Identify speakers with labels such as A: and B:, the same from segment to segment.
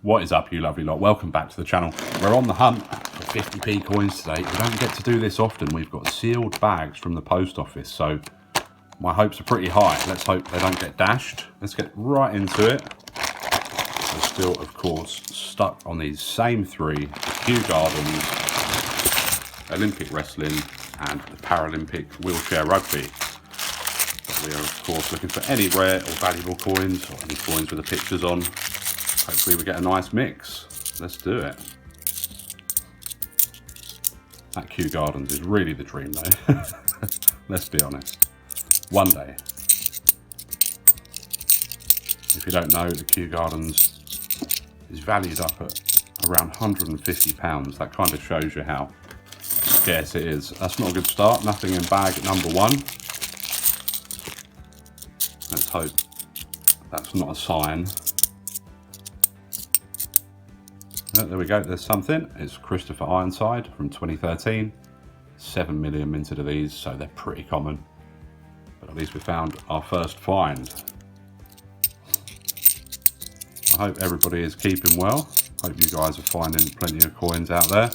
A: What is up, you lovely lot? Welcome back to the channel. We're on the hunt for 50p coins today. We don't get to do this often. We've got sealed bags from the post office, so my hopes are pretty high. Let's hope they don't get dashed. Let's get right into it. We're still, of course, stuck on these same three: the Kew Gardens, Olympic wrestling, and the Paralympic wheelchair rugby. But we are, of course, looking for any rare or valuable coins, or any coins with the pictures on. Hopefully we get a nice mix. Let's do it. That Kew Gardens is really the dream though. Let's be honest. One day. If you don't know, the Kew Gardens is valued up at around £150. That kind of shows you how scarce it is. That's not a good start. Nothing in bag at number one. Let's hope that's not a sign. Oh, there we go, there's something. It's Christopher Ironside from 2013. 7 million minted of these, so they're pretty common. But at least we found our first find. I hope everybody is keeping well. Hope you guys are finding plenty of coins out there.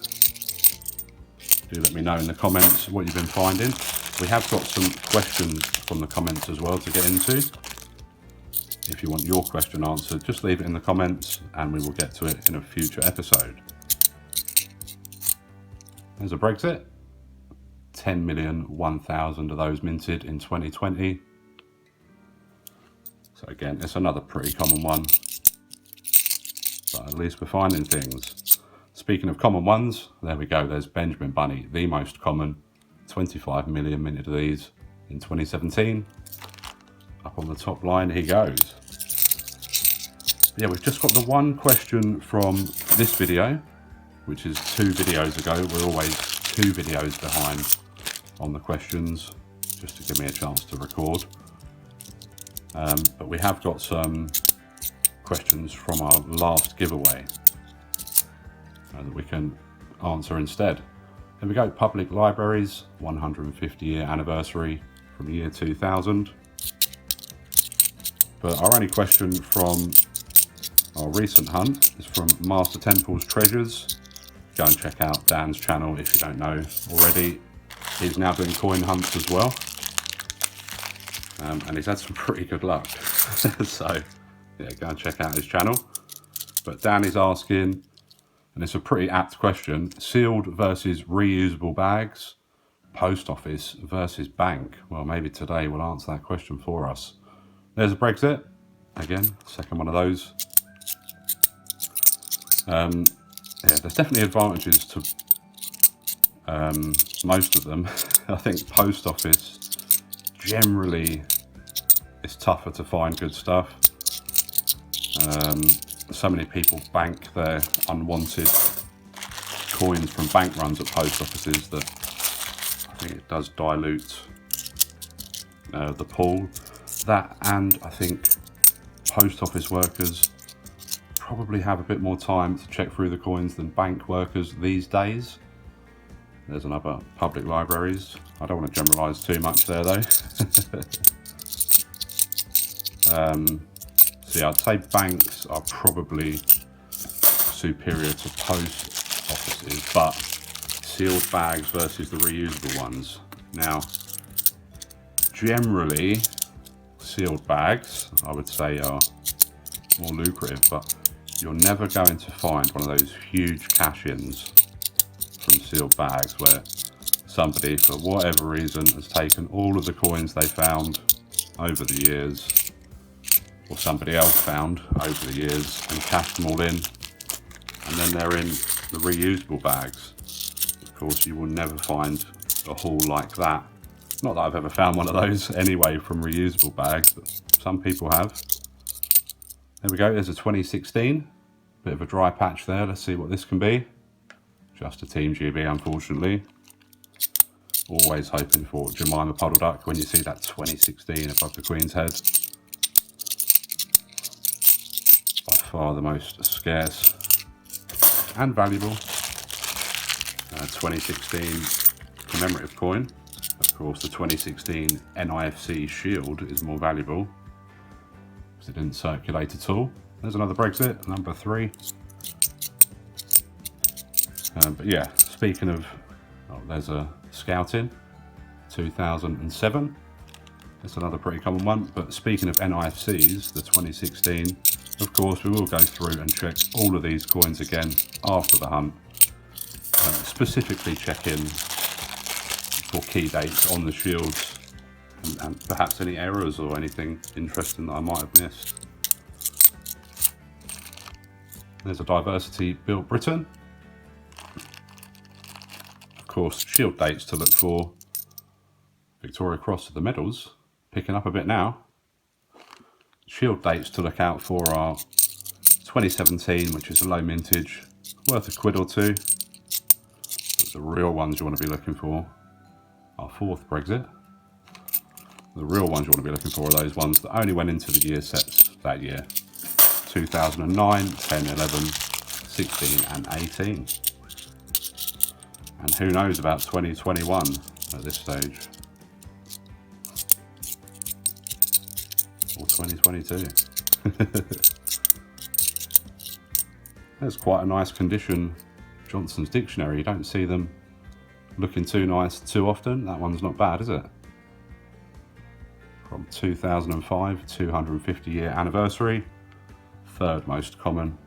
A: Do let me know in the comments what you've been finding. We have got some questions from the comments as well to get into. If you want your question answered, just leave it in the comments and we will get to it in a future episode. There's a Brexit. 10,001,000 of those minted in 2020. So again, it's another pretty common one. But at least we're finding things. Speaking of common ones, there we go. There's Benjamin Bunny, the most common. 25 million minted of these in 2017. Up on the top line he goes. Yeah, we've just got the one question from this video, which is 2 videos ago. We're always 2 videos behind on the questions, just to give me a chance to record. But we have got some questions from our last giveaway that we can answer instead. Here we go, public libraries, 150-year anniversary from the year 2000. But our only question from our recent hunt is from Master Temple's Treasures. Go and check out Dan's channel if you don't know already. He's now doing coin hunts as well. And he's had some pretty good luck. So yeah, go and check out his channel. But Dan is asking, and it's a pretty apt question, sealed versus reusable bags, post office versus bank. Well, maybe today we'll answer that question for us. There's a Brexit. Again, second one of those. Yeah, there's definitely advantages to most of them. I think post office, generally, it's tougher to find good stuff. So many people bank their unwanted coins from bank runs at post offices that I think it does dilute the pool. That, and I think post office workers probably have a bit more time to check through the coins than bank workers these days. There's another public libraries. I don't want to generalise too much there though. So yeah, I'd say banks are probably superior to post offices, but sealed bags versus the reusable ones. Now, generally, sealed bags, I would say, are more lucrative, but you're never going to find one of those huge cash-ins from sealed bags where somebody, for whatever reason, has taken all of the coins they found over the years, or somebody else found over the years, and cashed them all in, and then they're in the reusable bags. Of course, you will never find a haul like that. Not that I've ever found one of those anyway from reusable bags, but some people have. There we go, there's a 2016. Bit of a dry patch there, let's see what this can be. Just a Team GB, unfortunately. Always hoping for Jemima Puddleduck when you see that 2016 above the Queen's head. By far the most scarce and valuable 2016 commemorative coin. Of course, the 2016 NIFC shield is more valuable because it didn't circulate at all. There's another Brexit, number 3. But yeah, speaking of, oh, there's a Scouting, 2007. That's another pretty common one. But speaking of NIFCs, the 2016, of course, we will go through and check all of these coins again after the hunt. Specifically check in for key dates on the shields and perhaps any errors or anything interesting that I might have missed. There's a Diversity Built Britain. Of course, shield dates to look for. Victoria Cross of the medals, picking up a bit now. Shield dates to look out for are 2017, which is a low mintage, worth a quid or two. But the real ones you want to be looking for are 4th Brexit. The real ones you want to be looking for are those ones that only went into the year sets that year. 2009, 10, 11, 16 and 18. And who knows about 2021 at this stage. Or 2022. That's quite a nice condition Johnson's Dictionary. You don't see them looking too nice too often. That one's not bad, is it? From 2005, 250 year anniversary. 3rd most common.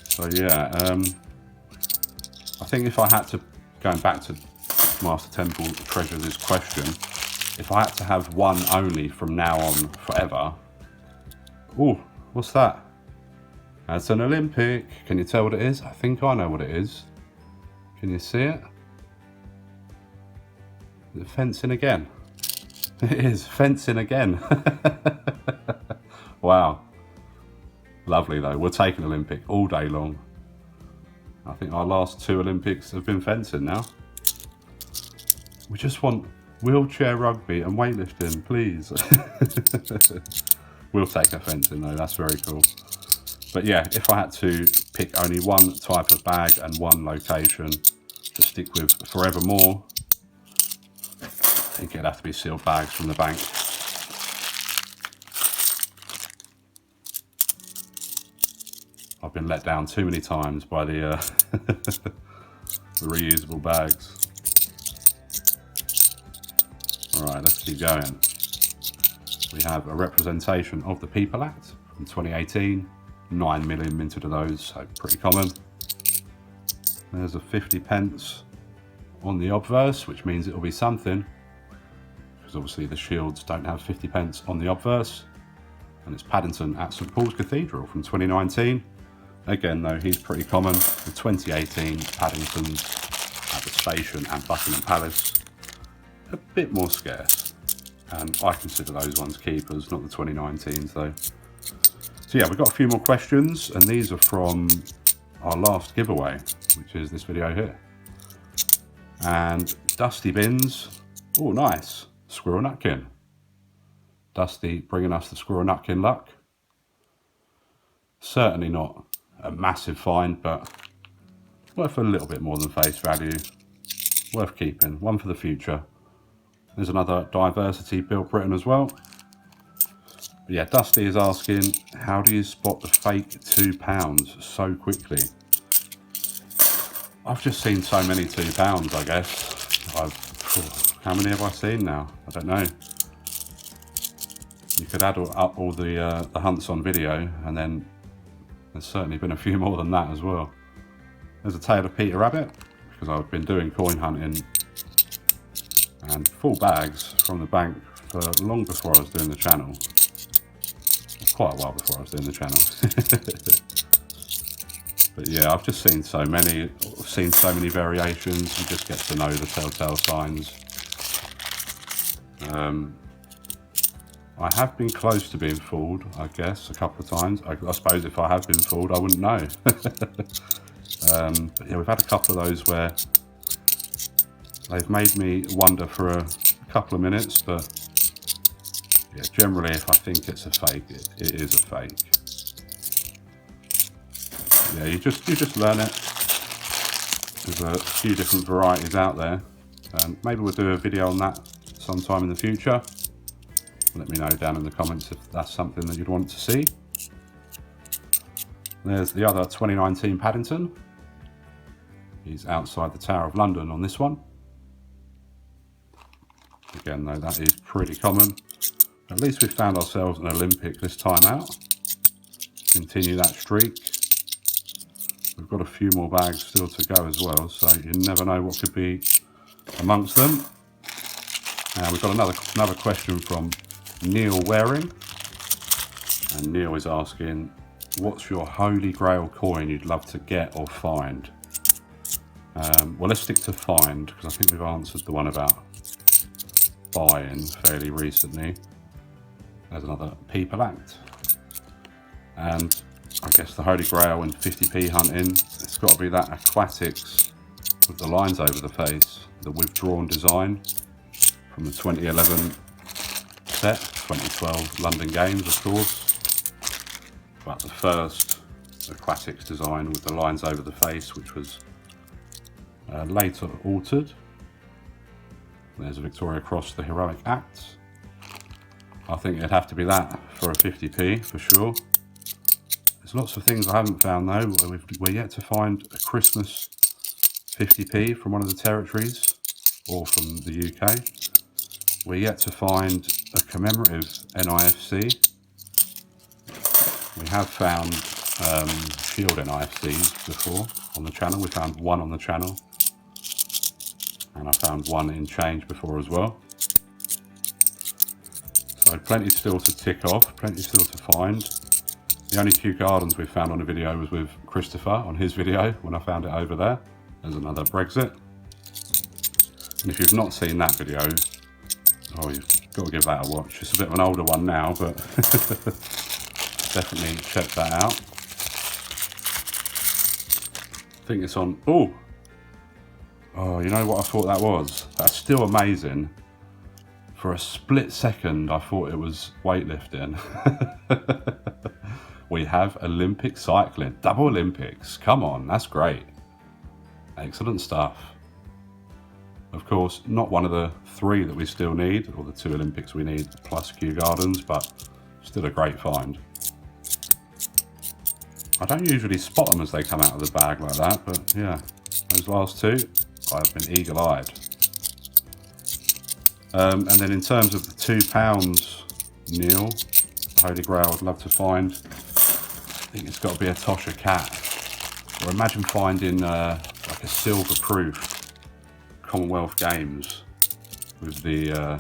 A: So yeah, I think if I had to, going back to Master Temple Treasures' question, if I had to have one only from now on forever. Oh, what's that? That's an Olympic. Can you tell what it is? I think I know what it is. Can you see it? Is it fencing again? It is fencing again. Wow. Lovely though. We'll take an Olympic all day long. I think our last 2 Olympics have been fencing now. We just want wheelchair rugby and weightlifting, please. We'll take a fencing though, that's very cool. But yeah, if I had to pick only one type of bag and one location to stick with forevermore, I think it'd have to be sealed bags from the bank. I've been let down too many times by the reusable bags. Alright, let's keep going. We have a representation of the People Act from 2018. 9 million minted of those, so pretty common. There's a 50 pence on the obverse, which means it'll be something, because obviously the shields don't have 50 pence on the obverse. And it's Paddington at St Paul's Cathedral from 2019. Again though, he's pretty common. The 2018 Paddingtons at the Station and Buckingham Palace, a bit more scarce. And I consider those ones keepers, not the 2019s though. So yeah, we've got a few more questions, and these are from our last giveaway, which is this video here. And Dusty Bins, oh nice, Squirrel Nutkin. Dusty bringing us the Squirrel Nutkin luck. Certainly not a massive find, but worth a little bit more than face value. Worth keeping, one for the future. There's another Diversity Built Britain as well. But yeah, Dusty is asking, how do you spot the fake £2 so quickly? I've just seen so many £2, I guess. How many have I seen now? I don't know. You could add up all the hunts on video, and then there's certainly been a few more than that as well. There's a tale of Peter Rabbit, because I've been doing coin hunting and full bags from the bank for long before I was doing the channel. Quite a while before I was doing the channel. But yeah, I've just seen so many variations. You just get to know the telltale signs. I have been close to being fooled, I guess, a couple of times. I suppose if I have been fooled, I wouldn't know. But yeah, we've had a couple of those where they've made me wonder for a couple of minutes, but yeah, generally if I think it's a fake, it is a fake. Yeah, you just learn it. There's a few different varieties out there. Maybe we'll do a video on that sometime in the future. Let me know down in the comments if that's something that you'd want to see. There's the other 2019 Paddington. He's outside the Tower of London on this one. Again though, that is pretty common. At least we've found ourselves an Olympic this time out. Continue that streak. We've got a few more bags still to go as well, so you never know what could be amongst them. We've got another question from Neil Waring. And Neil is asking, what's your holy grail coin you'd love to get or find? Well, let's stick to find, because I think we've answered the one about buying fairly recently. There's another people act. And I guess the holy grail in 50p hunting, it's got to be that Aquatics with the lines over the face, the withdrawn design from the 2011 set, 2012 London Games of course. But the first Aquatics design with the lines over the face, which was later altered. There's a Victoria Cross, the heroic act. I think it'd have to be that for a 50p for sure. There's lots of things I haven't found though. We're yet to find a Christmas 50p from one of the territories or from the UK. We're yet to find a commemorative NIFC. We have found field NIFCs before on the channel. We found one on the channel. And I found one in change before as well. So plenty still to tick off, plenty still to find. The only Kew Gardens we found on a video was with Christopher on his video when I found it over there. There's another Brexit. And if you've not seen that video, oh, you've got to give that a watch. It's a bit of an older one now, but definitely check that out. I think it's on, oh, you know what I thought that was? That's still amazing. For a split second, I thought it was weightlifting. We have Olympic cycling, double Olympics. Come on, that's great. Excellent stuff. Of course, not one of the 3 that we still need, or the 2 Olympics we need, plus Kew Gardens, but still a great find. I don't usually spot them as they come out of the bag like that, but yeah, those last 2, I've been eagle-eyed. And then in terms of the £2, Neil, the Holy Grail I'd love to find, I think it's got to be a Tosha cat. Or imagine finding like a silver-proof Commonwealth Games with the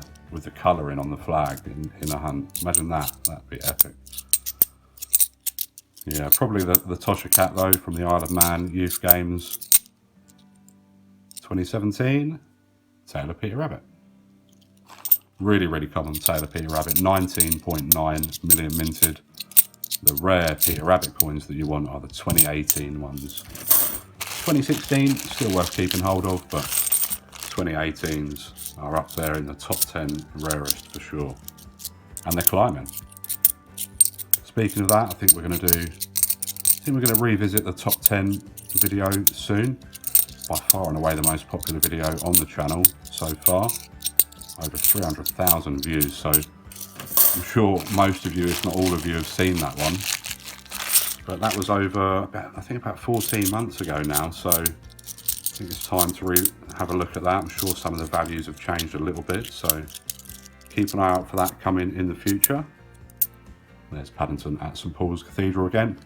A: colouring on the flag in a hunt. Imagine that, that'd be epic. Yeah, probably the Tosha cat though from the Isle of Man Youth Games 2017, Tailor Peter Rabbit. Really, really common Tailor Peter Rabbit, 19.9 million minted. The rare Peter Rabbit coins that you want are the 2018 ones. 2016, still worth keeping hold of, but 2018s are up there in the top 10 rarest for sure. And they're climbing. Speaking of that, I think we're going to revisit the top 10 video soon. By far and away the most popular video on the channel so far. Over 300,000 views, so I'm sure most of you, if not all of you, have seen that one. But that was over, I think about 14 months ago now, so I think it's time to have a look at that. I'm sure some of the values have changed a little bit, so keep an eye out for that coming in the future. There's Paddington at St Paul's Cathedral again.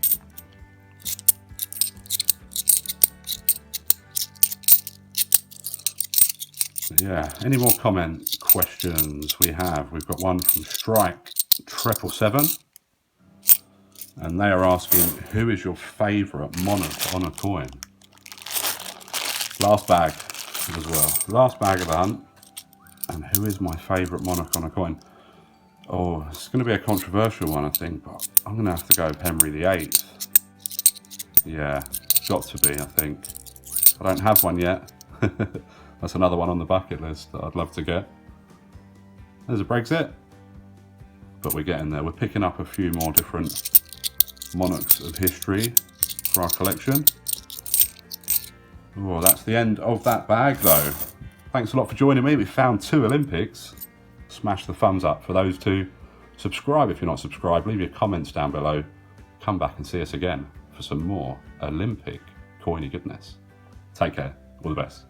A: Yeah, any more comment questions we have? We've got one from Strike 777, and they are asking, who is your favourite monarch on a coin? Last bag as well. Last bag of the hunt. And who is my favourite monarch on a coin? Oh, it's going to be a controversial one, I think, but I'm going to have to go with Henry VIII. Yeah, got to be, I think. I don't have one yet. That's another one on the bucket list that I'd love to get. There's a Brexit, but we're getting there. We're picking up a few more different monarchs of history for our collection. Oh, that's the end of that bag though. Thanks a lot for joining me. We found 2 Olympics. smash the thumbs up. For those two, subscribe if you're not subscribed. Leave your comments down below. Come back and see us again for some more Olympic coiny goodness. Take care. All the best.